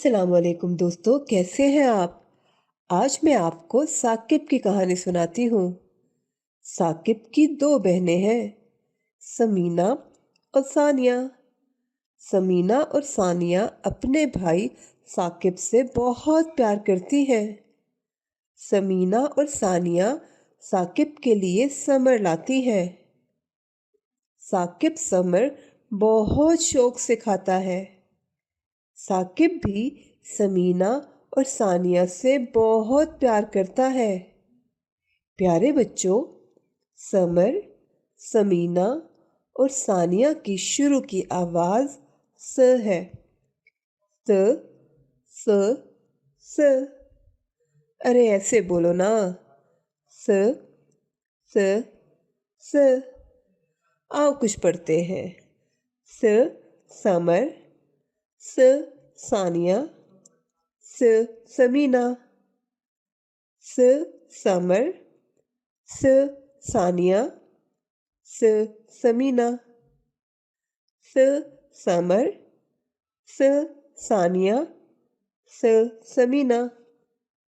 अस्सलामुअलैकुम दोस्तों, कैसे हैं आप? आज मैं आपको साकिब की कहानी सुनाती हूँ। साकिब की दो बहनें हैं, समीना और सानिया। समीना और सानिया अपने भाई साकिब से बहुत प्यार करती हैं। समीना और सानिया साकिब के लिए समर लाती हैं। साकिब समर बहुत शौक से खाता है। साकिब भी समीना और सानिया से बहुत प्यार करता है। प्यारे बच्चों, समर, समीना और सानिया की शुरू की आवाज स है। स, स, स। अरे ऐसे बोलो ना। स, स, स। आओ कुछ पढ़ते हैं। स, समर, स, सानिया, स, समीना, स, समर, स, सानिया, स, समीना, स, समर, स, सानिया, स, समीना।